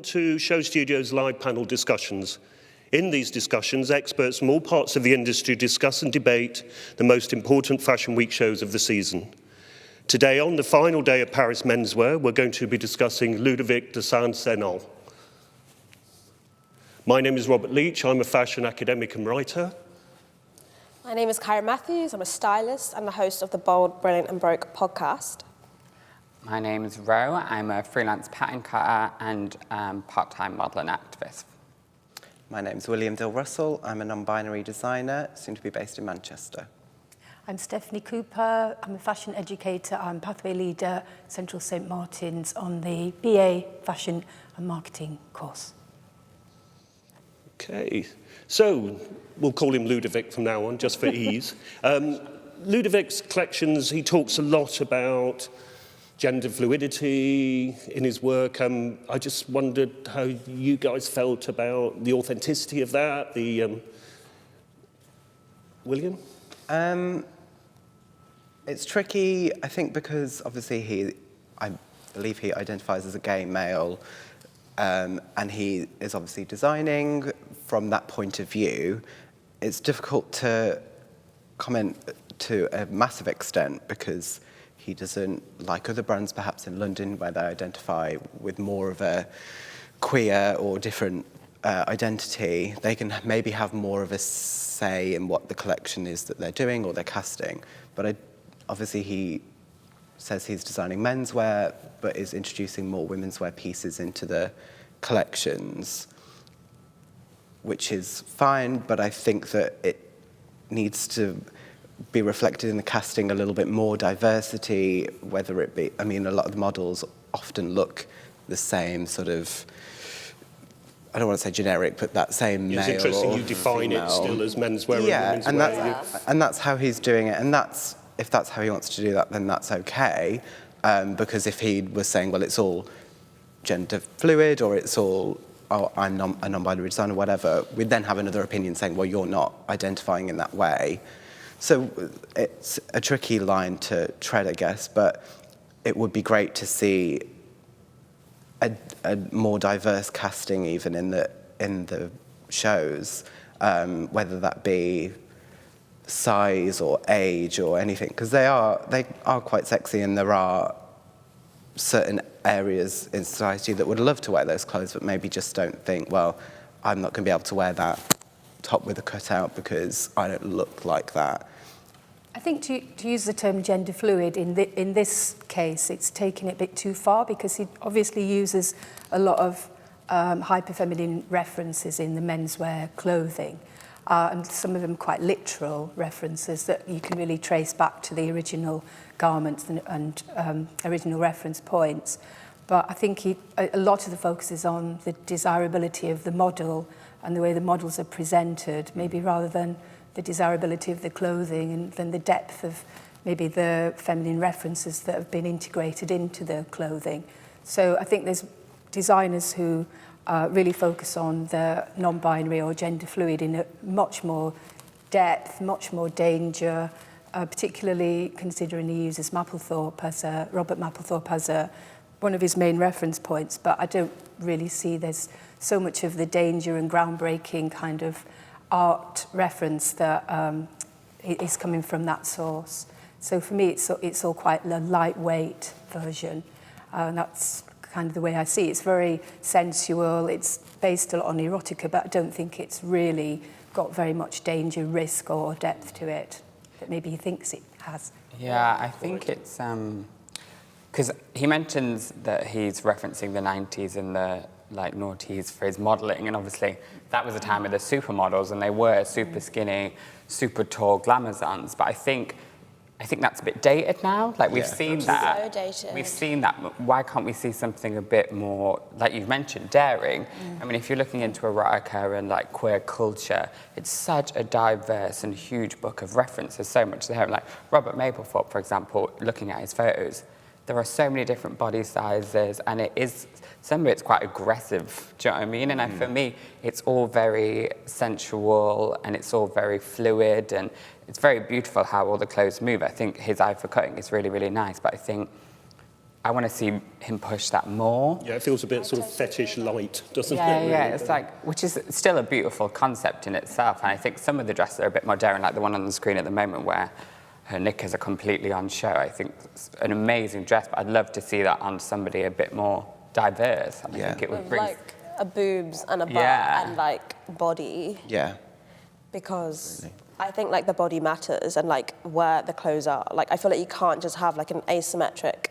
To SHOWstudio's live panel discussions. In these discussions, experts from all parts of the industry discuss and debate the most important Fashion Week shows of the season. Today, on the final day of Paris Menswear, we're going to be discussing Ludovic de Saint-Sernin. My name is Robert Leach. I'm a fashion academic and writer. My name is Kyra Matthews. I'm a stylist and the host of the Bold, Brilliant and Broke podcast. My name is Row. I'm a freelance pattern cutter and part-time model and activist. My name's William Dill Russell. I'm a non-binary designer, soon to be based in Manchester. I'm Stephanie Cooper. I'm a fashion educator. I'm pathway leader, Central St Martin's, on the BA Fashion and Marketing course. Okay, so we'll call him Ludovic from now on, just for ease. Ludovic's collections, he talks a lot about gender fluidity in his work. I just wondered how you guys felt about the authenticity of that. William? It's tricky, I think, because obviously I believe he identifies as a gay male, and he is obviously designing from that point of view. It's difficult to comment to a massive extent because he doesn't, like other brands perhaps in London, where they identify with more of a queer or different identity, they can maybe have more of a say in what the collection is that they're doing or they're casting. But obviously he says he's designing menswear, but is introducing more women's wear pieces into the collections, which is fine, but I think that it needs to be reflected in the casting a little bit more diversity, whether it be, I mean, a lot of the models often look the same sort of, I don't want to say generic, but that same male. It's interesting you define female. it still as menswear and women's wear. And that's how he's doing it, and if that's how he wants to do that, then that's okay, because if he was saying, well, it's all gender fluid, or it's all, oh, I'm a non-binary designer, whatever, we'd then have another opinion saying, well, you're not identifying in that way. So it's a tricky line to tread, I guess, but it would be great to see a more diverse casting even in the shows, whether that be size or age or anything, because they are quite sexy, and there are certain areas in society that would love to wear those clothes, but maybe just don't think, well, I'm not going to be able to wear that top with a cutout because I don't look like that. I think to use the term gender fluid in this case, it's taken it a bit too far, because he obviously uses a lot of hyper-feminine references in the menswear clothing, and some of them quite literal references that you can really trace back to the original garments and original reference points. But I think a lot of the focus is on the desirability of the model and the way the models are presented, maybe rather than the desirability of the clothing and than the depth of maybe the feminine references that have been integrated into the clothing. So I think there's designers who really focus on the non-binary or gender fluid in a much more depth, much more danger, particularly considering he uses Robert Mapplethorpe as one of his main reference points, but I don't really see there's so much of the danger and groundbreaking kind of art reference that is coming from that source. So for me, it's all quite a lightweight version, and that's kind of the way I see it. It's very sensual, it's based a lot on erotica, but I don't think it's really got very much danger, risk or depth to it that maybe he thinks it has. Yeah, I think it's because he mentions that he's referencing the 90s and the noughties for his modelling, and obviously that was a time of the supermodels, and they were super skinny, super tall glamazons. But I think that's a bit dated now. We've seen that. So dated. We've seen that. Why can't we see something a bit more, like you've mentioned, daring? I mean, if you're looking into erotica and queer culture, it's such a diverse and huge book of references. So much there. Like Robert Mapplethorpe, for example, looking at his photos, there are so many different body sizes, and some of it's quite aggressive, do you know what I mean? And for me, it's all very sensual, and it's all very fluid, and it's very beautiful how all the clothes move. I think his eye for cutting is really, really nice, but I think I want to see him push that more. Yeah, it feels a bit sort of fetish light, doesn't Yeah, it? Really? yeah, it's like, which is still a beautiful concept in itself. And I think some of the dresses are a bit more daring, like the one on the screen at the moment where her knickers are completely on show. I think it's an amazing dress, but I'd love to see that on somebody a bit more diverse. I think it would With bring... like a boobs and a butt Yeah. and like body. Yeah. Because I think like the body matters and like where the clothes are. Like I feel like you can't just have like an asymmetric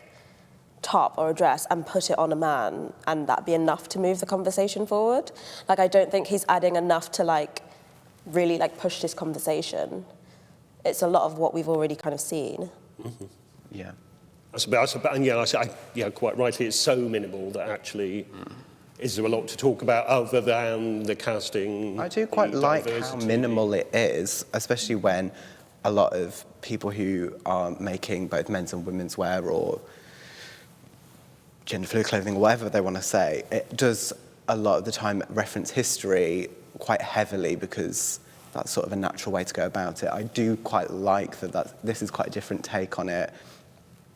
top or a dress and put it on a man and that be enough to move the conversation forward. Like I don't think he's adding enough to like really like push this conversation. It's a lot of what we've already kind of seen. Mm-hmm. Yeah. Yeah, quite rightly, it's so minimal that actually, is there a lot to talk about other than the casting? I do quite the like how diversity? minimal it is, especially when a lot of people who are making both men's and women's wear or gender fluid clothing, or whatever they want to say, it does a lot of the time reference history quite heavily because that's sort of a natural way to go about it. I do quite like that this is quite a different take on it,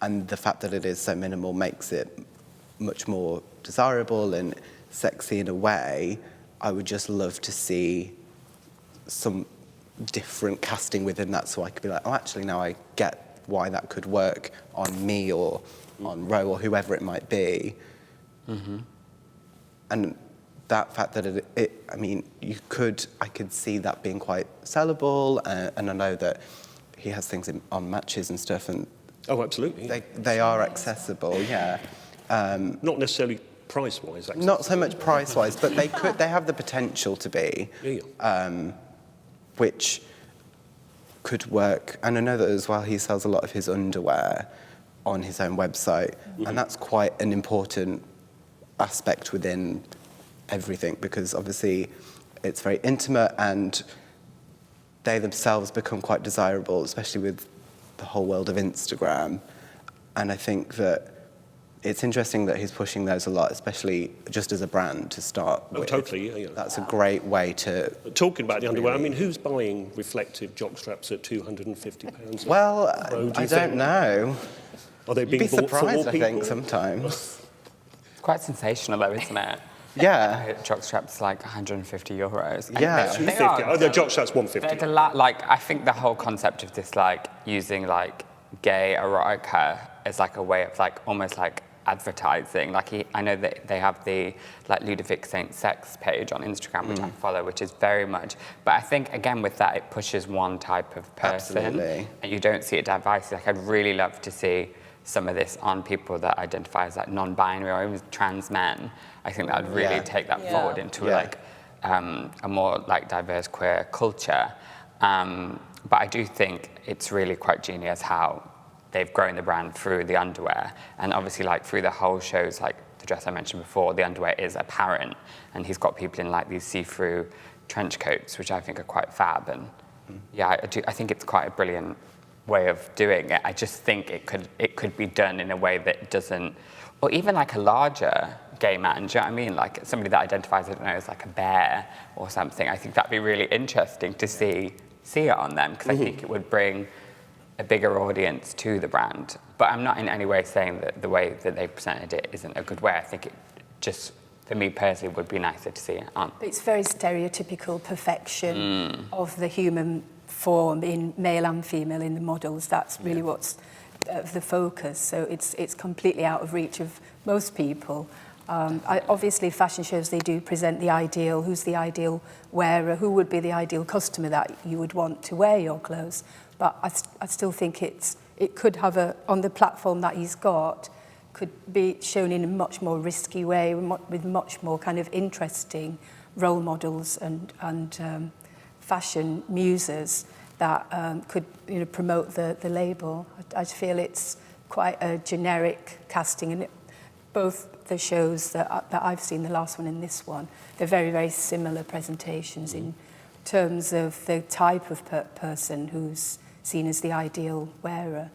and the fact that it is so minimal makes it much more desirable and sexy in a way. I would just love to see some different casting within that, so I could be like, oh, actually, now I get why that could work on me or on Row or whoever it might be. Mm-hmm. And that fact that I mean, I could see that being quite sellable, and I know that he has things on matches and stuff, and Oh, absolutely. they are accessible, yeah. Not necessarily price-wise, actually. Not so much price-wise, but they have the potential to be, which could work. And I know that as well he sells a lot of his underwear on his own website, and that's quite an important aspect within everything, because obviously it's very intimate and they themselves become quite desirable, especially with the whole world of Instagram. And I think that it's interesting that he's pushing those a lot, especially just as a brand to start with. Totally, yeah. That's a great way to... Talking about the underwear, I mean, who's buying reflective jockstraps at £250? Well, Row, I don't know. Are they You'd being be bought for more surprised, I people? think, sometimes. It's quite sensational though, isn't it? Yeah. Jockstrap's like €150. Yeah. They 250. are- Oh, the jockstrap's 150. There's a lot, like, I think the whole concept of this, like, using, like, gay erotica as, like, a way of, like, almost, like, advertising. Like, I know that they have the, like, Ludovic Saint Sex page on Instagram, which I follow, which is very much... But I think, again, with that, it pushes one type of person. Absolutely. And you don't see it diverse. Like, I'd really love to see some of this on people that identify as, like, non-binary or even trans men. I think that would really take that forward into, like, a more, like, diverse queer culture. But I do think it's really quite genius how they've grown the brand through the underwear. And obviously, like, through the whole shows, like the dress I mentioned before, the underwear is apparent. And he's got people in, like, these see-through trench coats, which I think are quite fab. And, yeah, I think it's quite a brilliant way of doing it. I just think it could be done in a way that doesn't... Or even, like, a larger gay man, do you know what I mean? Like, somebody that identifies, I don't know, as, like, a bear or something. I think that'd be really interesting to see it on them, because I think it would bring a bigger audience to the brand. But I'm not in any way saying that the way that they presented it isn't a good way. I think it just, for me personally, would be nicer to see it on. But it's very stereotypical perfection of the human form in male and female in the models. That's really what's the focus. So it's completely out of reach of most people. Obviously, fashion shows, they do present the ideal, who's the ideal wearer, who would be the ideal customer that you would want to wear your clothes. But I still think it could have on the platform that he's got, could be shown in a much more risky way, with much more kind of interesting role models and fashion muses that could promote the label. I feel it's quite a generic casting, and both the shows that I've seen, the last one and this one, they're very, very similar presentations in terms of the type of person who's seen as the ideal wearer.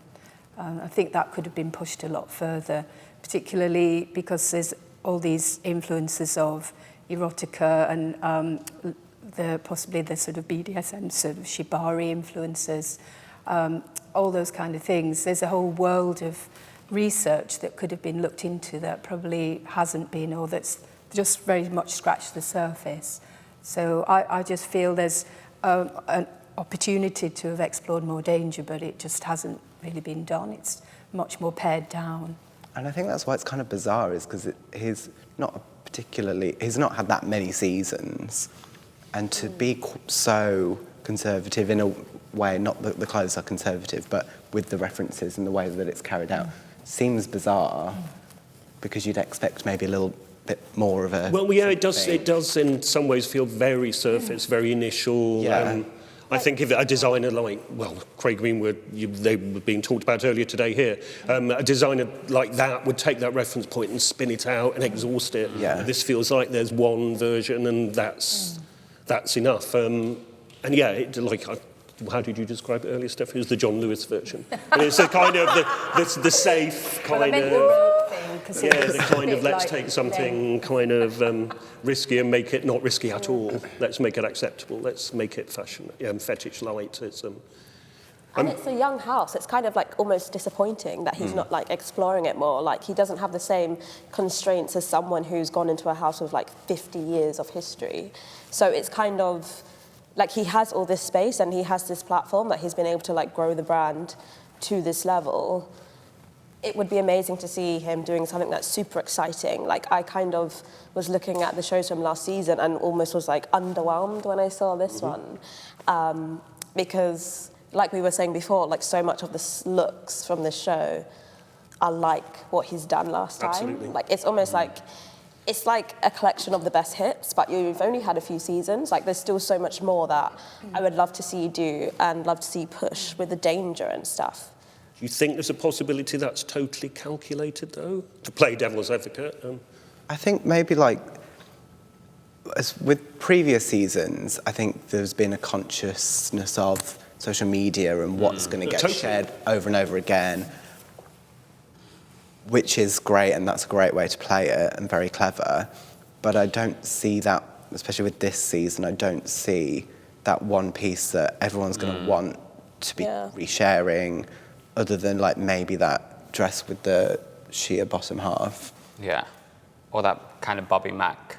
I think that could have been pushed a lot further, particularly because there's all these influences of erotica and possibly the sort of BDSM, sort of shibari influences, all those kind of things. There's a whole world of research that could have been looked into that probably hasn't been, or that's just very much scratched the surface. So I just feel there's an opportunity to have explored more danger, but it just hasn't really been done. It's much more pared down. And I think that's why it's kind of bizarre, is because he's not had that many seasons, and to be so conservative in a way, not that the clothes are conservative, but with the references and the way that it's carried out, seems bizarre, because you'd expect maybe a little bit more of a... Well, yeah, it does in some ways feel very surface, very initial. Yeah. I think if a designer like, well, Craig Greenwood, they were being talked about earlier today here, a designer like that would take that reference point and spin it out and exhaust it. Yeah. This feels like there's one version and that's enough. And yeah, how did you describe it earlier, Steph? It was the John Lewis version. And it's a kind of the safe kind of... Yeah, the kind of let's take something kind of risky and make it not risky at all. Let's make it acceptable. Let's make it fashion, fetish light. And it's a young house. It's kind of like almost disappointing that he's not like exploring it more. Like he doesn't have the same constraints as someone who's gone into a house with like 50 years of history. So it's kind of like he has all this space and he has this platform that he's been able to like grow the brand to this level. It would be amazing to see him doing something that's super exciting. Like I kind of was looking at the shows from last season and almost was like underwhelmed when I saw this one. Because like we were saying before, like so much of the looks from this show are like what he's done last time. Absolutely. Like it's almost like, it's like a collection of the best hits, but you've only had a few seasons. Like there's still so much more that I would love to see you do and love to see you push with the danger and stuff. Do you think there's a possibility that's totally calculated, though, to play devil's advocate? I think maybe like, as with previous seasons, I think there's been a consciousness of social media and what's going to get shared over and over again, which is great, and that's a great way to play it and very clever. But I don't see that, especially with this season, I don't see that one piece that everyone's going to want to be resharing, other than like maybe that dress with the sheer bottom half. Yeah. Or that kind of Bobby Mac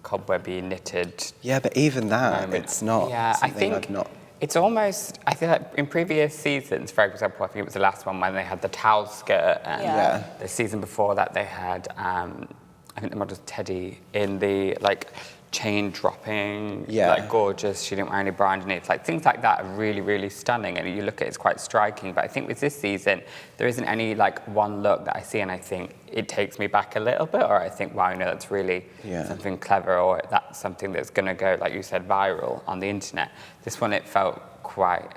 cobwebby knitted. Yeah, but even that, moment. it's not something I've not... It's almost, I feel like in previous seasons, for example, I think it was the last one when they had the towel skirt, and the season before that they had, I think the model's Teddy in the like chain dropping, like gorgeous, she didn't wear any bra underneath. Like things like that are really, really stunning, and you look at it, it's quite striking. But I think with this season, there isn't any like one look that I see and I think it takes me back a little bit, or I think, wow, that's really something clever, or that's something that's going to go, like you said, viral on the internet. This one, it felt quite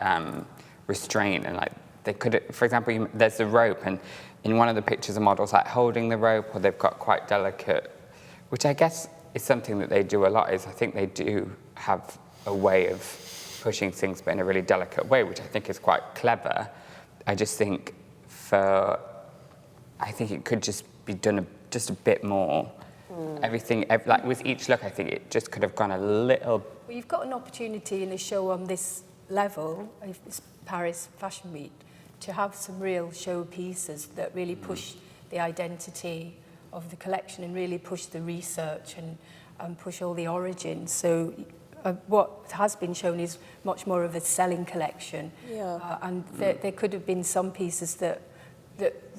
restrained, and like they could, for example, there's the rope, and in one of the pictures, the model's like holding the rope, or they've got quite delicate, which I guess is something that they do a lot, is I think they do have a way of pushing things, but in a really delicate way, which I think is quite clever. I just think I think it could just be done just a bit more. Everything, like with each look, I think it just could have gone a little... Well, you've got an opportunity in a show on this level, if it's Paris Fashion Week, to have some real show pieces that really push the identity of the collection and really push the research and push all the origins. So what has been shown is much more of a selling collection. And there could have been some pieces that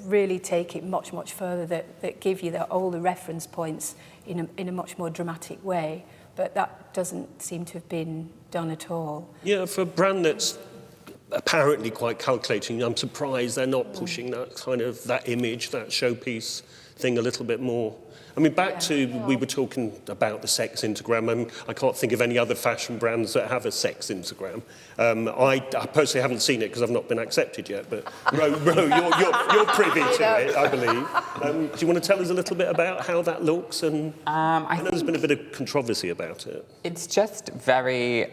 really take it much, much further, that give you all the reference points in a much more dramatic way. But that doesn't seem to have been done at all. Yeah, for a brand that's apparently quite calculating, I'm surprised they're not pushing that kind of, that image, that showpiece thing a little bit more. I mean, we were talking about the sex Instagram, and I can't think of any other fashion brands that have a sex Instagram. I personally haven't seen it because I've not been accepted yet, but Row, you're privy to it, I believe. Do you want to tell us a little bit about how that looks? And I know there's been a bit of controversy about it. It's just very...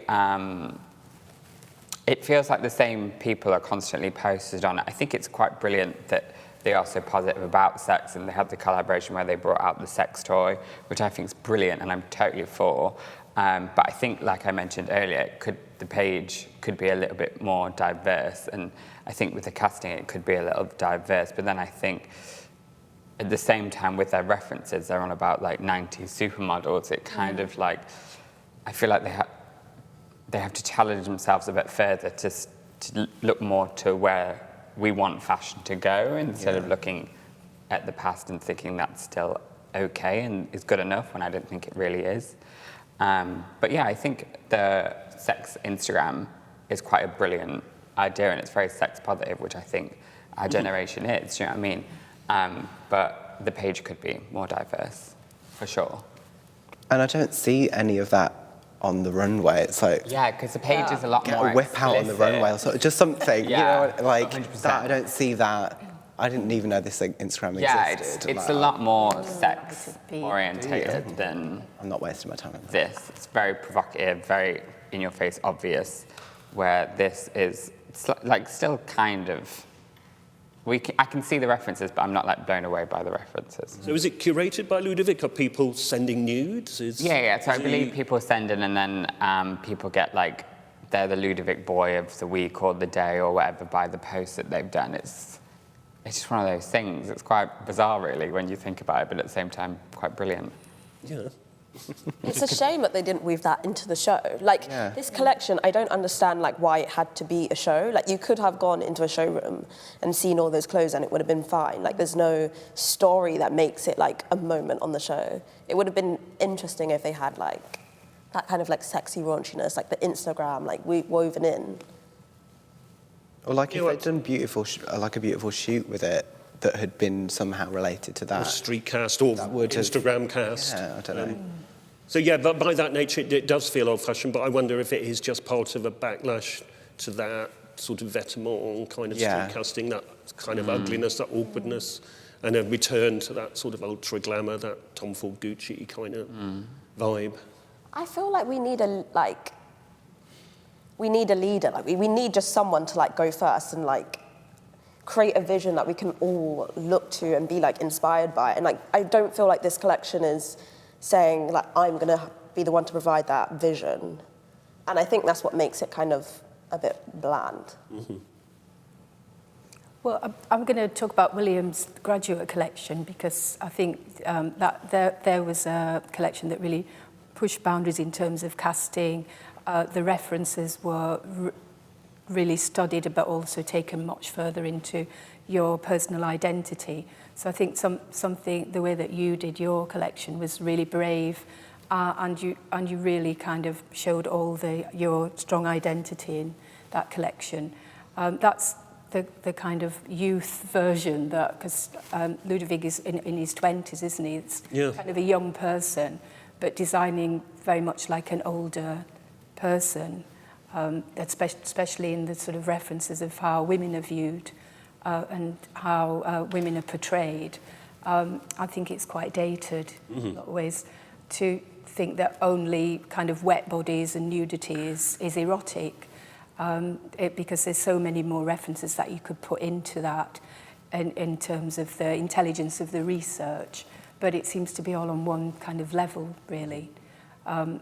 it feels like the same people are constantly posted on it. I think it's quite brilliant that they are so positive about sex, and they had the collaboration where they brought out the sex toy, which I think is brilliant and I'm totally for. But I think, like I mentioned earlier, it could the page could be a little bit more diverse, and I think with the casting it could be a little diverse, but then I think at the same time with their references, they're on about like 90s supermodels. It kind of like, I feel like they have to challenge themselves a bit further to look more to where we want fashion to go, instead of looking at the past and thinking that's still okay and is good enough when I don't think it really is. But yeah, I think the sex Instagram is quite a brilliant idea, and it's very sex positive, which I think our generation is, do you know what I mean? But the page could be more diverse, for sure. And I don't see any of that on the runway. It's like, Yeah, because the page is a lot get more a whip out on the explicit. runway or something, just something, Yeah, you know, like 100%. that. I don't see that. I didn't even know this Instagram Yeah, existed. it's like, a lot more sex to be- orientated than I'm not wasting my time on that. this. It's very provocative, very in your face obvious, where this is like still kind of, I can see the references, but I'm not like blown away by the references. So is it curated by Ludovic? Are people sending nudes? Yeah. So I believe people send in, and then people get like, they're the Ludovic boy of the week or the day or whatever by the post that they've done. It's just one of those things. It's quite bizarre, really, when you think about it, but at the same time, quite brilliant. Yeah. It's a shame that they didn't weave that into the show. Like, this collection, I don't understand, like, why it had to be a show. Like, you could have gone into a showroom and seen all those clothes and it would have been fine. Like, there's no story that makes it, like, a moment on the show. It would have been interesting if they had, like, that kind of, like, sexy raunchiness, like the Instagram, like, woven in. Or like if they'd done like a beautiful shoot with it that had been somehow related to Or that. street cast or would have- Instagram cast. Yeah, I don't know. So yeah, but by that nature, it does feel old-fashioned, but I wonder if it is just part of a backlash to that sort of vêtement kind of street casting, that kind of ugliness, that awkwardness, and a return to that sort of ultra-glamour, that Tom Ford Gucci kind of vibe. I feel like we need a leader. Like, we need just someone to, like, go first and, like, create a vision that we can all look to and be, like, inspired by. And, like, I don't feel like this collection is saying, like, I'm going to be the one to provide that vision. And I think that's what makes it kind of a bit bland. Mm-hmm. Well, I'm going to talk about William's graduate collection, because I think that there was a collection that really pushed boundaries in terms of casting. The references were really studied, but also taken much further into your personal identity. So I think something, the way that you did your collection was really brave, and you really kind of showed all your strong identity in that collection. That's the kind of youth version, that, because Ludovic is in his 20s, isn't he? It's kind of a young person, but designing very much like an older person, especially in the sort of references of how women are viewed and how women are portrayed. I think it's quite dated in a lot of ways to think that only kind of wet bodies and nudity is erotic, because there's so many more references that you could put into that in terms of the intelligence of the research, but it seems to be all on one kind of level, really.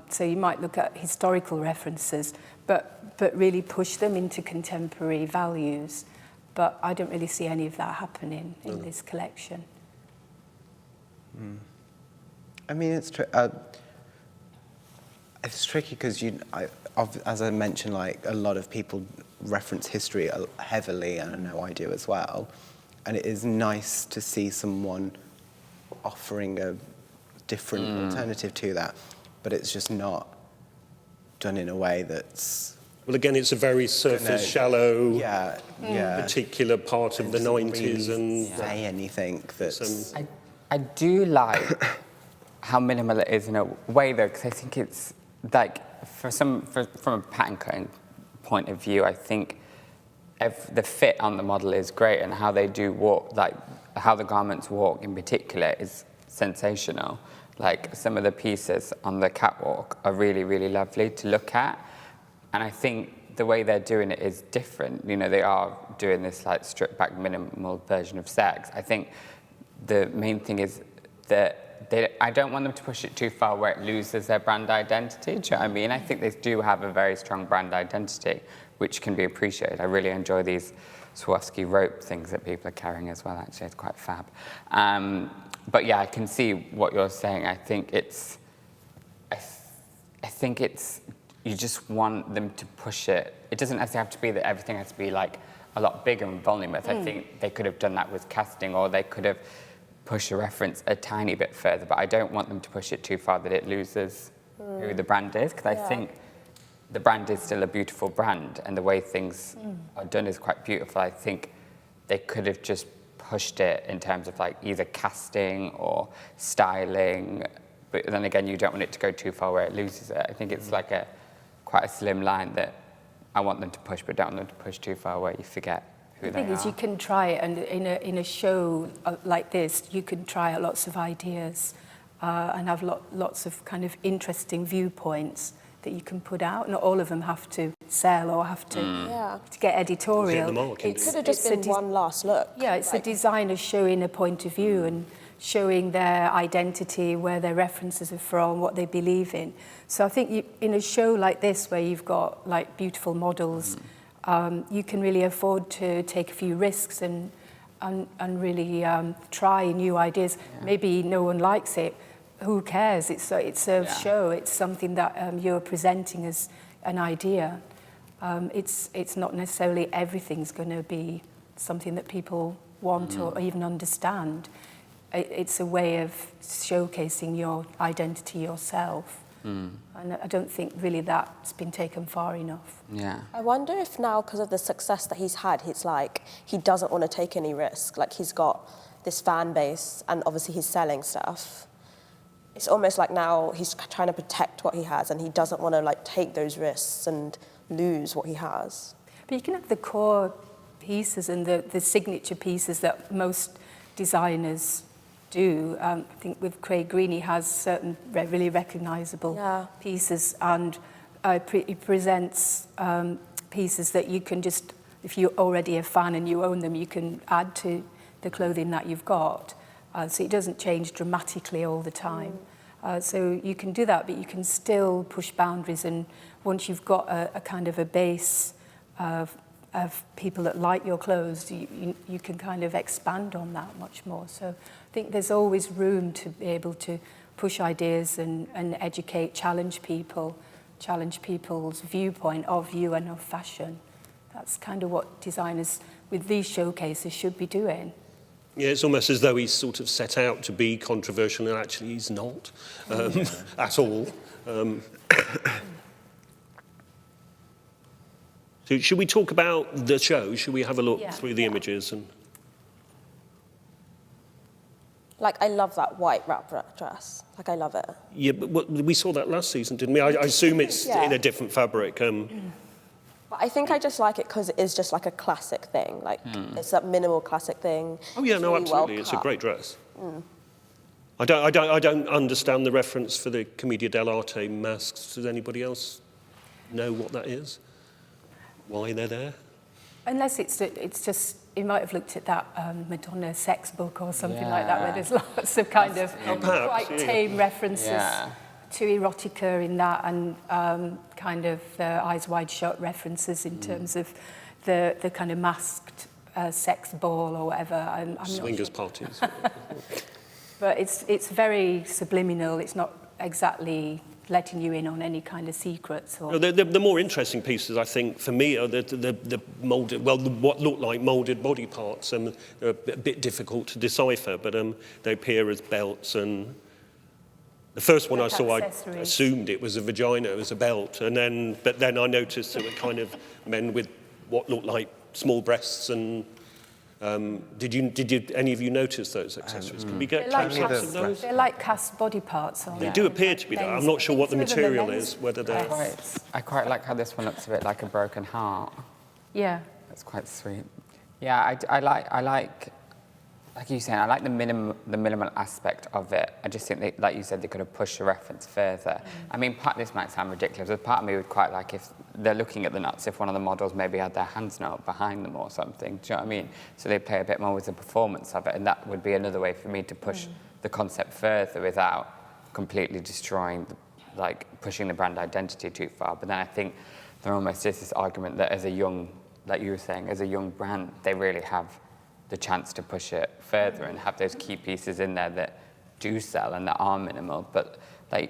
So you might look at historical references, but really push them into contemporary values. But I don't really see any of that happening in this collection. I mean, it's tricky because as I mentioned, like, a lot of people reference history heavily, and I know I do as well. And it is nice to see someone offering a different alternative to that, but it's just not done in a way that's... Well, again, it's a very surface, shallow, particular part of the 90s. Really and say anything that's... I do like how minimal it is in a way, though, because I think it's like, from a pattern cutting point of view, I think the fit on the model is great, and how they do walk, like how the garments walk in particular, is sensational. Like, some of the pieces on the catwalk are really, really lovely to look at. And I think the way they're doing it is different. You know, they are doing this, like, stripped back minimal version of sex. I think the main thing is that I don't want them to push it too far where it loses their brand identity. Do you know what I mean? I think they do have a very strong brand identity, which can be appreciated. I really enjoy these Swarovski rope things that people are carrying as well, actually. It's quite fab. But yeah, I can see what you're saying. I think it's, you just want them to push it. It doesn't necessarily have to be that everything has to be like a lot bigger and voluminous. I think they could have done that with casting, or they could have pushed a reference a tiny bit further, but I don't want them to push it too far that it loses who the brand is, because I think the brand is still a beautiful brand, and the way things are done is quite beautiful. I think they could have just pushed it in terms of like either casting or styling, but then again, you don't want it to go too far where it loses it. I think it's like quite a slim line that I want them to push, but don't want them to push too far where you forget who they are. The thing is, you can try it, and in a show like this, you can try lots of ideas and have lots of kind of interesting viewpoints that you can put out. Not all of them have to sell or have to get editorial. It could have just been one last look. Yeah, it's the designers showing a point of view and showing their identity, where their references are from, what they believe in. So I think in a show like this, where you've got like beautiful models, you can really afford to take a few risks and really try new ideas. Maybe no one likes it. Who cares? It's a show. It's something that you're presenting as an idea. It's not necessarily everything's going to be something that people want or even understand. It's a way of showcasing your identity yourself. And I don't think really that's been taken far enough. Yeah. I wonder if now, because of the success that he's had, it's like he doesn't want to take any risk. Like, he's got this fan base, and obviously he's selling stuff. It's almost like now he's trying to protect what he has, and he doesn't want to like take those risks and lose what he has. But you can have the core pieces and the signature pieces that most designers do. I think with Craig Green, he has certain really recognisable pieces, and he presents pieces that you can just, if you're already a fan and you own them, you can add to the clothing that you've got. So it doesn't change dramatically all the time. So you can do that, but you can still push boundaries, and once you've got a kind of a base of people that like your clothes, you can kind of expand on that much more. So I think there's always room to be able to push ideas and educate, challenge people's viewpoint of you and of fashion. That's kind of what designers with these showcases should be doing. Yeah, it's almost as though he's sort of set out to be controversial, and actually he's not at all. So should we talk about the show? Should we have a look through the images? And Like, I love that white wrap dress. Like, I love it. yeah, but we saw that last season, didn't we? I assume it's in a different fabric. But I think I just like it because it is just like a classic thing. Like, it's that minimal classic thing. Oh yeah, It's no, really absolutely, well it's a cut. great dress. I don't understand the reference for the Commedia dell'arte masks. Does anybody else know what that is? Why they're there? Unless it's just, you might have looked at that Madonna sex book or something like that, where there's lots of kind of perhaps, quite tame references to erotica in that, and kind of Eyes Wide Shut references in terms of the kind of masked sex ball or whatever. I'm Swingers not sure. parties. But it's very subliminal. It's not exactly letting you in on any kind of secrets. Or No, the more interesting pieces, I think, for me, are the moulded, well, what look like moulded body parts. They're a bit difficult to decipher, but they appear as belts. And the first one I saw, I assumed it was a vagina, it was a belt. But then I noticed there were kind of men with what looked like small breasts. And did any of you notice those accessories? Can we get close-ups of those? they're like cast body parts. They do appear to be that. I'm not sure what the material is, whether they're... I quite like how this one looks a bit like a broken heart. Yeah. That's quite sweet. Yeah, I like like you saying, I like the minimal aspect of it. I just think, like you said, they could have pushed the reference further. I mean, this might sound ridiculous, but part of me would quite like if they're looking at the nuts, if one of the models maybe had their hands knot behind them or something. Do you know what I mean? So they play a bit more with the performance of it, and that would be another way for me to push the concept further without completely destroying, pushing the brand identity too far. But then I think there almost is this argument that as a young, like you were saying, as a young brand, they really have the chance to push it further and have those key pieces in there that do sell and that are minimal. But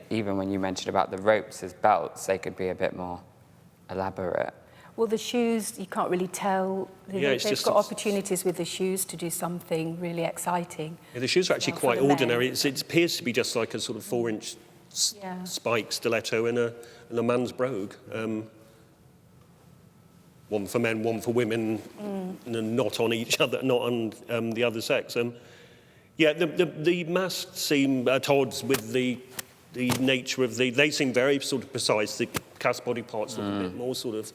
even when you mentioned about the ropes as belts, they could be a bit more elaborate. Well, the shoes, you can't really tell. Yeah, They've got opportunities with the shoes to do something really exciting. Yeah, the shoes are actually quite ordinary. It appears to be just like a sort of 4-inch spike stiletto in a man's brogue. One for men, one for women, and not on each other, not on the other sex. The masks seem at odds with the nature of they seem very sort of precise. The cast body parts look a bit more sort of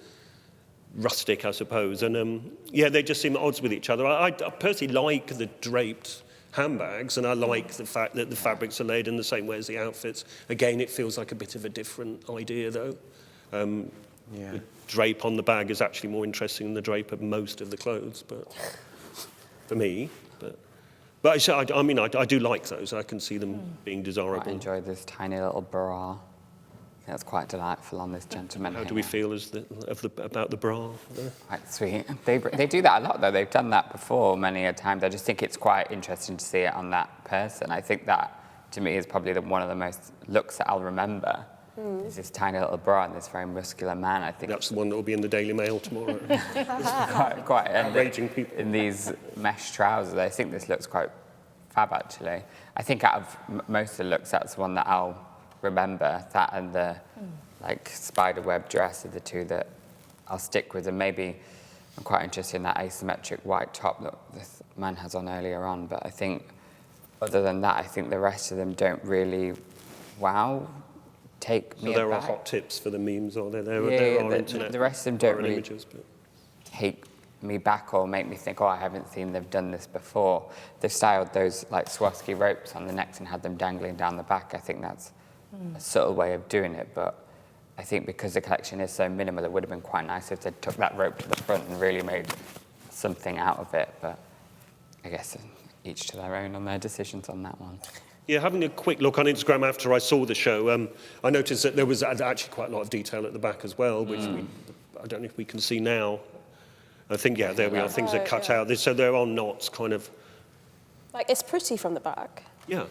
rustic, I suppose. And they just seem at odds with each other. I personally like the draped handbags, and I like the fact that the fabrics are laid in the same way as the outfits. Again, it feels like a bit of a different idea, though. The drape on the bag is actually more interesting than the drape of most of the clothes, but for me. But I mean, I do like those. I can see them being desirable. I enjoy this tiny little bra. That's quite delightful on this gentleman. How do we feel about the bra? Quite sweet. They do that a lot, though. They've done that before many a time. I just think it's quite interesting to see it on that person. I think that, to me, is probably one of the most looks that I'll remember. Is this tiny little bra and this very muscular man. I think that's the one that will be in the Daily Mail tomorrow. quite outraging people in these mesh trousers. I think this looks quite fab, actually. I think out of most of the looks, that's the one that I'll remember. That and the spider web dress are the two that I'll stick with. And maybe I'm quite interested in that asymmetric white top that this man has on earlier on. But I think, other than that, I think the rest of them don't really take me So there aback. are hot tips for the memes, are there? There are internet the rest of them don't really images, but take me back or make me think, I haven't seen they've done this before. They've styled those Swarovski ropes on the necks and had them dangling down the back. I think that's a subtle way of doing it, but I think because the collection is so minimal, it would have been quite nice if they took that rope to the front and really made something out of it. But I guess each to their own on their decisions on that one. Yeah, having a quick look on Instagram after I saw the show, I noticed that there was actually quite a lot of detail at the back as well, which I don't know if we can see now. I think, there we are. Things are cut out. So there are knots, kind of. It's pretty from the back. Yeah.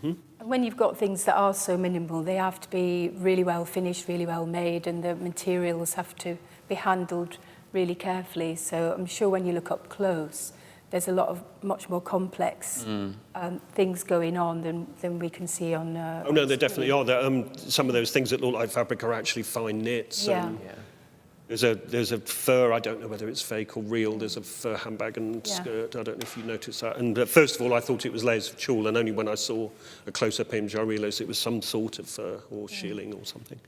And when you've got things that are so minimal, they have to be really well finished, really well made, and the materials have to be handled really carefully. So I'm sure when you look up close, there's a lot of much more complex things going on than we can see on. Oh no, there definitely are. Some of those things that look like fabric are actually fine knits. There's a fur. I don't know whether it's fake or real. There's a fur handbag and skirt. I don't know if you noticed that. And first of all, I thought it was layers of tulle, and only when I saw a close-up image, I realised it was some sort of fur or shearling or something.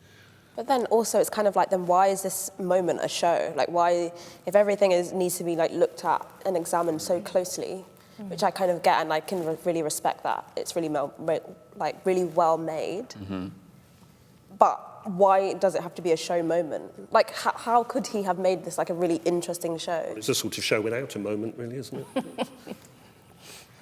But then also it's kind of then why is this moment a show? Why, if everything needs to be looked at and examined so closely, which I kind of get and I can really respect that. It's really really well made. But why does it have to be a show moment? How could he have made this a really interesting show? It's a sort of show without a moment, really, isn't it?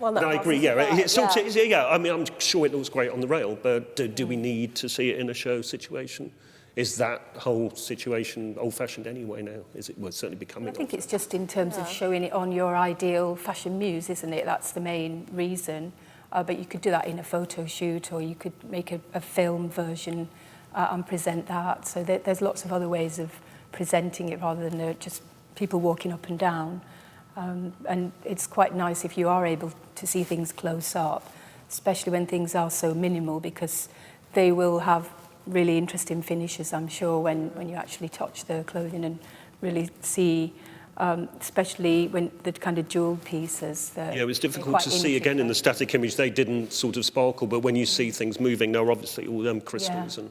Well, I agree, I mean, I'm sure it looks great on the rail, but do we need to see it in a show situation? Is that whole situation old-fashioned anyway now? Is it? Well, it's certainly becoming. I think it's just in terms of showing it on your ideal fashion muse, isn't it? That's the main reason. But you could do that in a photo shoot, or you could make a film version and present that. So there's lots of other ways of presenting it rather than just people walking up and down. And it's quite nice if you are able to see things close up, especially when things are so minimal, because they will have really interesting finishes, I'm sure, when you actually touch the clothing and really see, especially when the kind of jewelled pieces. It was difficult to see again in the static image. They didn't sort of sparkle, but when you see things moving, they're obviously all crystals and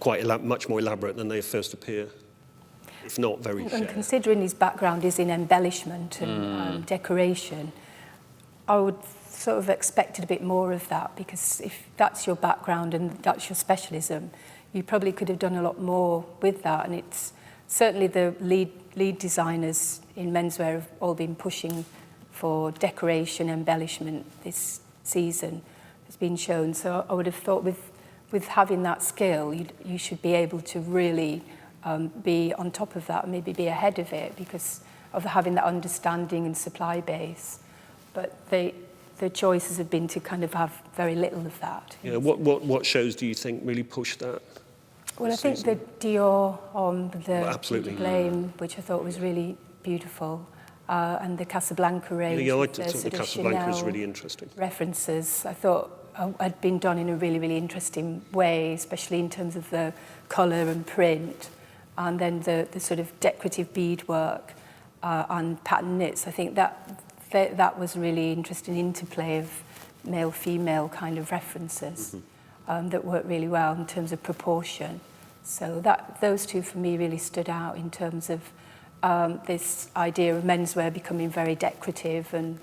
quite much more elaborate than they first appear. if not very And shared. considering his background is in embellishment and decoration, I would sort of expected a bit more of that, because if that's your background and that's your specialism, you probably could have done a lot more with that. And it's certainly the lead designers in menswear have all been pushing for decoration, embellishment this season. It's been shown. So I would have thought with having that skill, you should be able to really be on top of that, maybe be ahead of it because of having that understanding and supply base. But the choices have been to kind of have very little of that. Yeah, what shows do you think really pushed that? Well, I think the Dior on the absolutely. Blame, which I thought was really beautiful, and the Casablanca range. Yeah, I with thought the Casablanca was really interesting. References, I thought had been done in a really, really interesting way, especially in terms of the colour and print, and then the sort of decorative beadwork and pattern knits. I think that was really interesting interplay of male-female kind of references that worked really well in terms of proportion. So those two for me really stood out in terms of this idea of menswear becoming very decorative and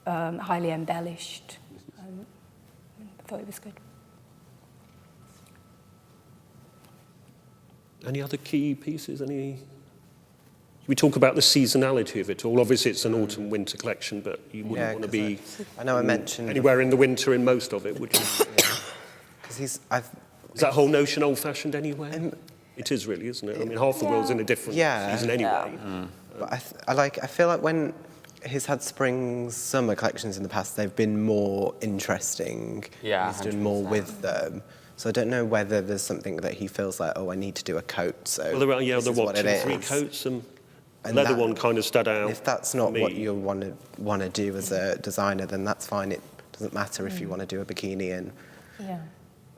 highly embellished. I thought it was good. Any other key pieces? We talk about the seasonality of it all. Obviously, it's an autumn-winter collection, but you wouldn't want to be I know I mentioned anywhere in the winter in most of it, would you? because Is that whole notion old-fashioned anyway? It is really, isn't it? I mean, half the world's in a different season anyway. But I feel like when he's had spring, summer collections in the past, they've been more interesting. Yeah, he's done more with them. So I don't know whether there's something that he feels like, oh, I need to do a coat. So Well, there are, this is what, what it 2 or 3 is. coats, and And leather that- one kind of stood out. If that's not what you want to do as a designer, then that's fine. It doesn't matter if you want to do a bikini in. Yeah.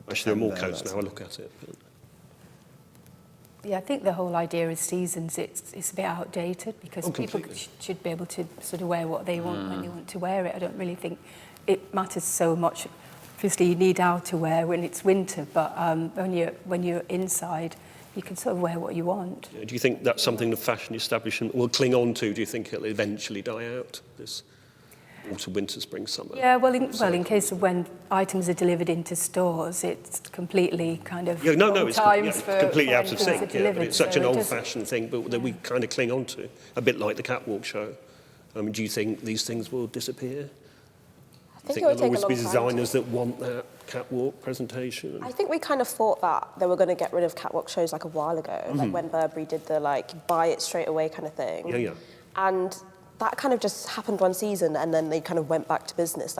Actually, there are more December, coats now. I look at it. But Yeah, I think the whole idea of seasons, it's a bit outdated because people completely. should be able to sort of wear what they want when they want to wear it. I don't really think it matters so much. Obviously, you need outerwear when it's winter, but when you're inside, you can sort of wear what you want. do you think that's something the fashion establishment will cling on to? Do you think it'll eventually die out, this autumn, winter, spring, summer? Yeah, well, in case of when items are delivered into stores, it's completely kind of Yeah, no, long it's times for completely out of items to sync. delivered, But it's such so an it doesn't- old-fashioned thing, but that we kind of cling on to, a bit like the catwalk show. Do you think these things will disappear? I think it there'll would take a always long be time designers that want that catwalk presentation? I think we kind of thought that they were going to get rid of catwalk shows like a while ago, like when Burberry did the buy it straight away kind of thing. Yeah. And that kind of just happened one season, and then they kind of went back to business,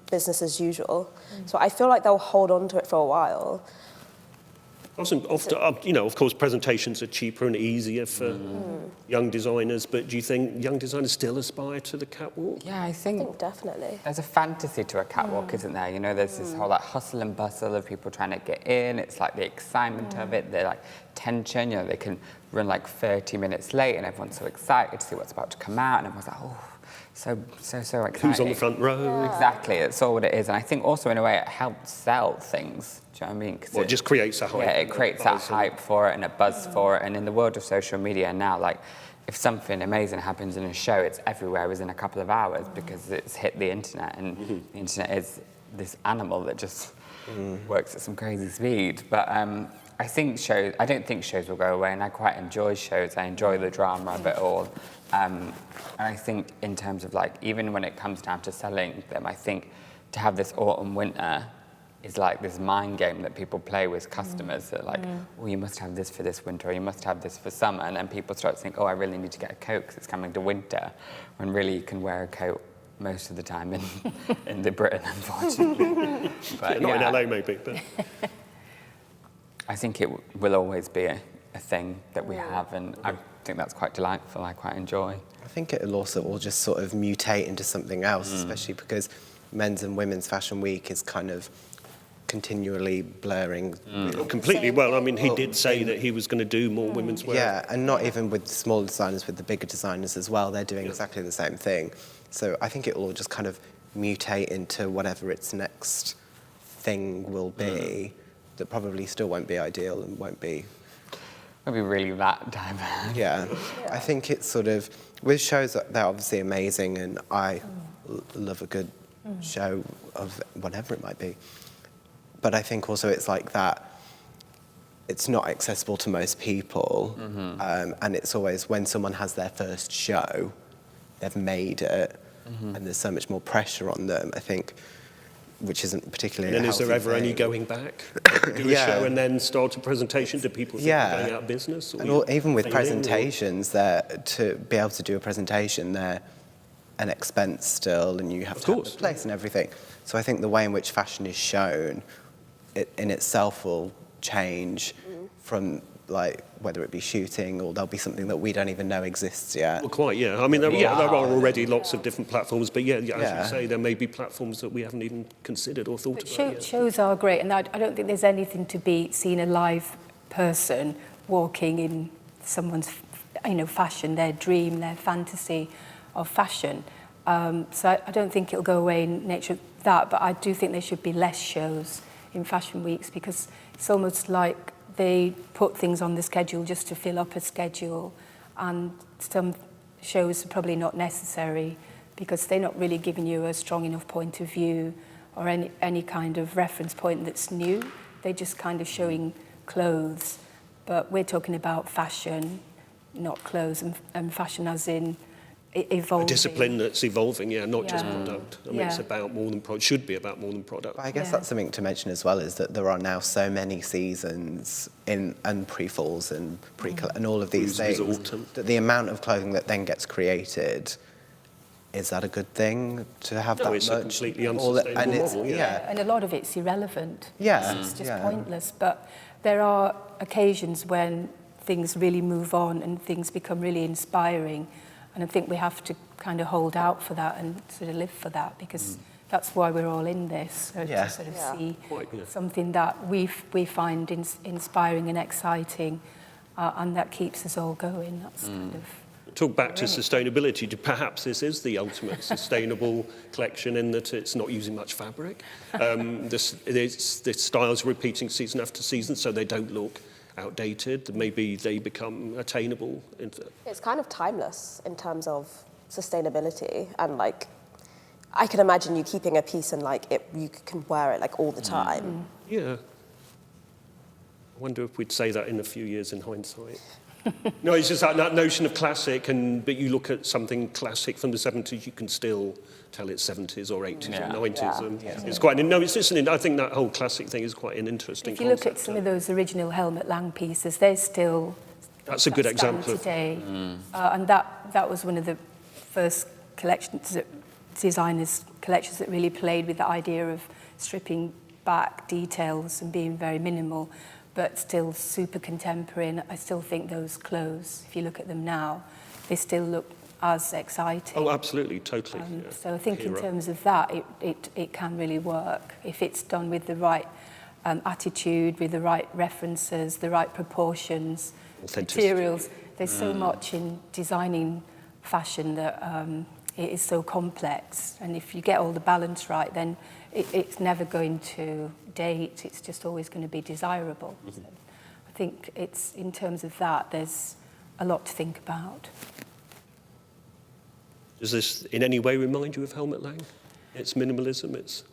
business as usual. So I feel like they'll hold on to it for a while. Of course, presentations are cheaper and easier for young designers, but do you think young designers still aspire to the catwalk? Yeah, I I think think definitely. there's a fantasy to a catwalk, isn't there? You know, there's this whole hustle and bustle of people trying to get in. It's like the excitement of it, the tension. You know, they can run 30 minutes late, and everyone's so excited to see what's about to come out, and everyone's like, oh, so excited. Who's on the front row? Exactly, it's all what it is. And I think also in a way it helps sell things. Do you know what I mean? Well, it just creates a hype. Yeah, it creates that hype for it and a buzz for it. And in the world of social media now, if something amazing happens in a show, it's everywhere within a couple of hours because it's hit the internet, and the internet is this animal that just works at some crazy speed. But I don't think shows will go away, and I quite enjoy shows. I enjoy the drama of it all. And I think in terms of even when it comes down to selling them, I think to have this autumn winter is this mind game that people play with customers that oh, you must have this for this winter, or you must have this for summer, and then people start to think, oh, I really need to get a coat because it's coming to winter, when really you can wear a coat most of the time in Britain, unfortunately. But Not in LA, maybe, but... I think it will always be a thing that we have, and I think that's quite delightful. I quite enjoy. I think it'll also all just sort of mutate into something else, especially because Men's and Women's Fashion Week is kind of continually blurring. Completely. Well, I mean, he did say that he was going to do more women's wear. Yeah, and not even with small designers, with the bigger designers as well. They're doing exactly the same thing. So I think it will all just kind of mutate into whatever its next thing will be that probably still won't be ideal and won't be... Maybe really that diverse. Yeah. I think it's sort of, with shows, they're obviously amazing, and I love a good show of whatever it might be. But I think also it's like that, it's not accessible to most people, and it's always when someone has their first show, they've made it, and there's so much more pressure on them, I think, which isn't particularly And then a is there healthy ever any thing. going back? Do Yeah. a show and then start a presentation? Do people think they're going out of business? Or And even with failing, or- presentations, to be able to do a presentation, they're an expense still, and you have to have course, the place and everything. So I think the way in which fashion is shown, it in itself will change from, like, whether it be shooting or there'll be something that we don't even know exists yet. Well, quite, yeah. I mean, there are already lots of different platforms, but as Yeah. you say, there may be platforms that we haven't even considered or thought But about yet. shows are great, and I don't think there's anything to be seeing a live person walking in someone's, fashion, their dream, their fantasy of fashion. So I don't think it'll go away in nature of that, but I do think there should be less shows in fashion weeks, because it's almost like they put things on the schedule just to fill up a schedule, and some shows are probably not necessary because they're not really giving you a strong enough point of view or any kind of reference point that's new. They're just kind of showing clothes, but we're talking about fashion, not clothes, and fashion as in evolving. A discipline that's evolving, not just Yeah. product. I mean, it's about more than product. Should be about more than product. But I guess Yeah. that's something to mention as well, is that there are now so many seasons and pre-falls and and all of these With things, autumn. that the amount of clothing that then gets created, is that a good thing to have No, that it's a much? completely All that- unsustainable and it's, model, yeah. And a lot of it's irrelevant. Yeah, It's just yeah. pointless. But there are occasions when things really move on and things become really inspiring. And I think we have to kind of hold out for that and sort of live for that, because that's why we're all in this, so Yeah. to sort of Yeah. see Quite, yeah. something that we find inspiring and exciting, and that keeps us all going. That's kind of... Talk back to Right. sustainability. Perhaps this is the ultimate sustainable collection in that it's not using much fabric. The styles are repeating season after season, so they don't look outdated. Maybe they become attainable. It's kind of timeless in terms of sustainability, and like I can imagine you keeping a piece and like you can wear it like all the time. Yeah. I wonder if we'd say that in a few years in hindsight. No, it's just that notion of classic, but you look at something classic from the 70s, you can still tell it's 70s or 80s Yeah. or 90s. Yeah. And it's quite, no, it's just I think that whole classic thing is quite an interesting If you look concept. at some of those original Helmut Lang pieces, they're still... That's a good that stand example of- today. And that was one of the first designers' collections that really played with the idea of stripping back details and being very minimal, but still super contemporary. And I still think those clothes, if you look at them now, they still look as exciting. Oh, absolutely, totally. yeah. So I think in Kira. terms of that, it can really work if it's done with the right attitude, with the right references, the right proportions, Authenticity. materials. There's so much in designing fashion that it is so complex. And if you get all the balance right, then it's never going to date. It's just always going to be desirable. So I think it's in terms of that, there's a lot to think about. Does this in any way remind you of Helmut Lang? It's minimalism, it's...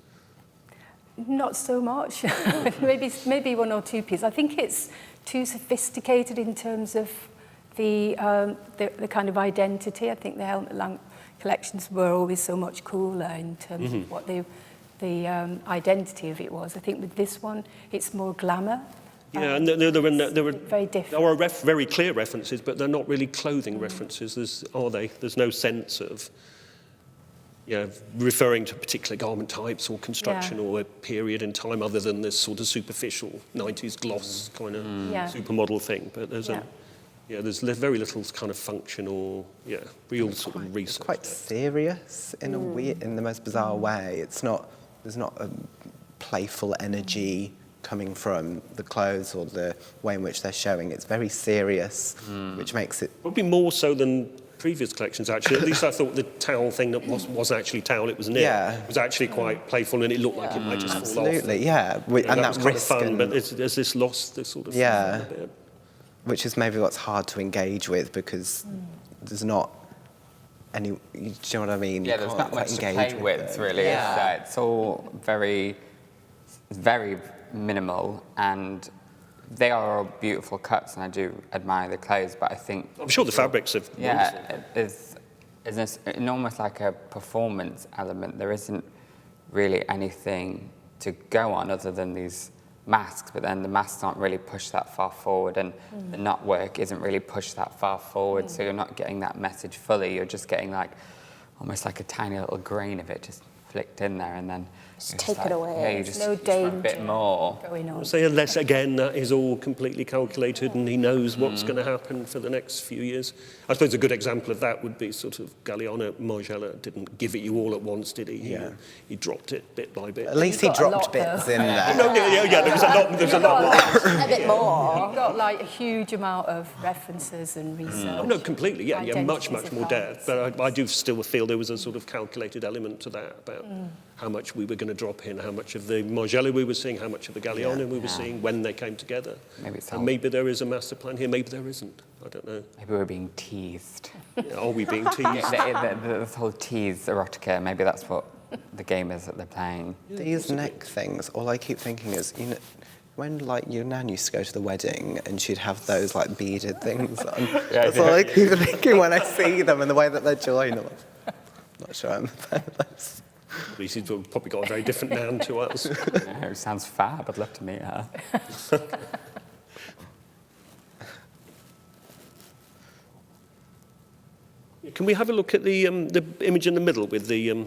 Not so much. maybe one or two pieces. I think it's too sophisticated in terms of the kind of identity. I think the Helmut Lang collections were always so much cooler in terms of what the identity of it was. I think with this one, it's more glamour. Yeah, and there were Very different. There are very clear references, but they're not really clothing references, are they? There's no sense of referring to particular garment types or construction or a period in time other than this sort of superficial 90s gloss kind of supermodel thing. But there's there's very little kind of function or real sort of research. It's quite serious in a weird, in the most bizarre way. There's not a playful energy coming from the clothes or the way in which they're showing. It's very serious, which makes it... Probably more so than previous collections, actually. At least I thought the towel thing that wasn't actually towel, it was knit. Yeah. It was actually quite playful and it looked like it might just fall off. Absolutely, yeah. And that that was kind of risk fun, and... but has this lost this sort of Yeah. fun a bit? which is maybe what's hard to engage with because there's not any, do you know what I mean? Yeah, You there's can't not quite much to engage play with with, it. really. Yeah. It's all very minimal, and they are all beautiful cuts, and I do admire the clothes, but I think... I'm sure the fabrics are wonderful. Yeah, it's almost like a performance element. There isn't really anything to go on other than these masks, but then the masks aren't really pushed that far forward, and the knotwork isn't really pushed that far forward, so you're not getting that message fully. You're just getting like almost like a tiny little grain of it just flicked in there, and then Just take it away. Yeah, you There's just no just want a bit danger more. going on. So unless, again, that is all completely calculated and he knows what's going to happen for the next few years. I suppose a good example of that would be sort of Galliano. Margiela didn't give it you all at once, did he? Yeah. He dropped it bit by bit. At least You he got a dropped lot, bits though. in there. No, yeah, there was a lot. There's a lot more. A bit more. You've got like a huge amount of references and research. Oh, no, completely, yeah, much Identities more of depth. But I do still feel there was a sort of calculated element to that about how much we were going to drop in, how much of the Margiela we were seeing, how much of the Galliano we were seeing, when they came together. Maybe it's And all- maybe there is a master plan here, maybe there isn't. I don't know. Maybe we're being teased. Are we being teased? The whole tease erotica, maybe that's what the game is that they're playing. These neck things, all I keep thinking is, you know, when like your nan used to go to the wedding and she'd have those like beaded things on. That's all I keep thinking when I see them and the way that they're joined. I'm like, not sure I'm a fan of those. She's probably got a very different noun to us. Yeah, it sounds fab. I'd love to meet her. Can we have a look at the image in the middle with the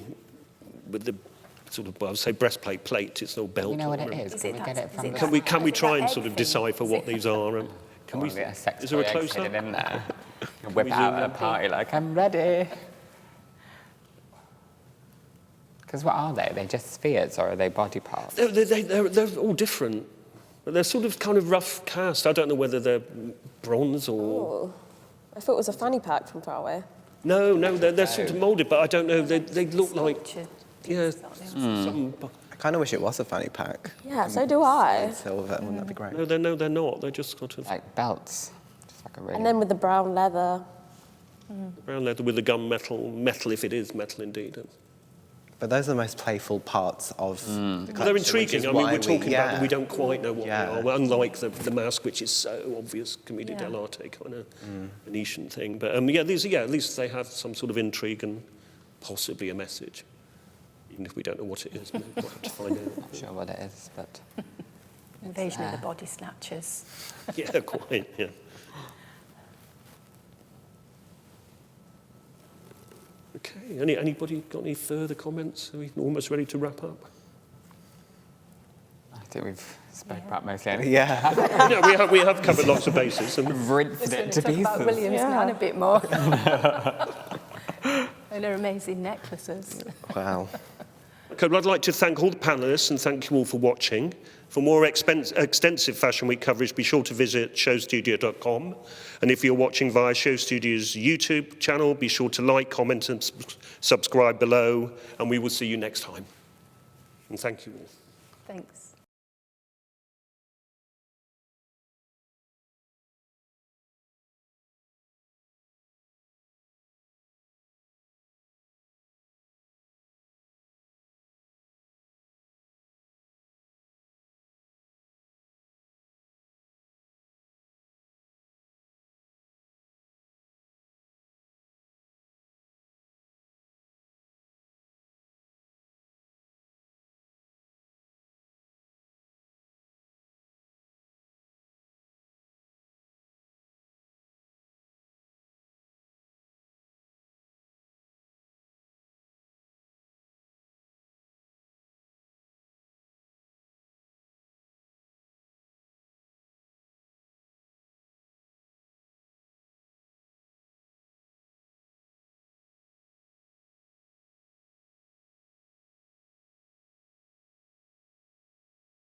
sort of, well, I would say breastplate plate? It's no belt. You know what or it is? Is Can it we that- get it is from it the... Can we Is it try that and egg sort of thing? decipher what these are? And can we? Get a sex Is there a toy close exited up? in there? Whip we out zoom at a in? party like, I'm ready. Because what are they? Are they just spheres or are they body parts? They're all different. But they're sort of kind of rough cast. I don't know whether they're bronze or... Oh, I thought it was a fanny pack from far away. No, they're sort of moulded, but I don't know. They look like... Sculptured Yeah, things, don't they? some... I kind of wish it was a fanny pack. Yeah, so do I. Silver, wouldn't that be great? No, they're not. They're just sort of Like belts. Just like a really... And then with the brown leather. brown leather with the gun metal if it is metal indeed. But those are the most playful parts of the Well, they're collection, which intriguing. is I mean, why we're talking about them, we don't quite know what Yeah. they are. Well, unlike the mask, which is so obvious, Commedia Yeah. dell'arte kind of Venetian thing. But at least they have some sort of intrigue and possibly a message. Even if we don't know what it is, we'll have to find out. Not sure what it is, but... Invasion of the Body Snatchers. Yeah, quite, yeah. Okay, anybody got any further comments? Are we almost ready to wrap up? I think we've spoke about mostly anything. Yeah. Yeah, we have covered lots of bases. And Rinsed it to Talk about pieces. William's nan a bit more. And her amazing necklaces. Wow. okay, well, I'd like to thank all the panellists and thank you all for watching. For more extensive Fashion Week coverage, be sure to visit SHOWstudio.com. And if you're watching via Show Studio's YouTube channel, be sure to like, comment, and subscribe below. And we will see you next time. And thank you all. Thanks.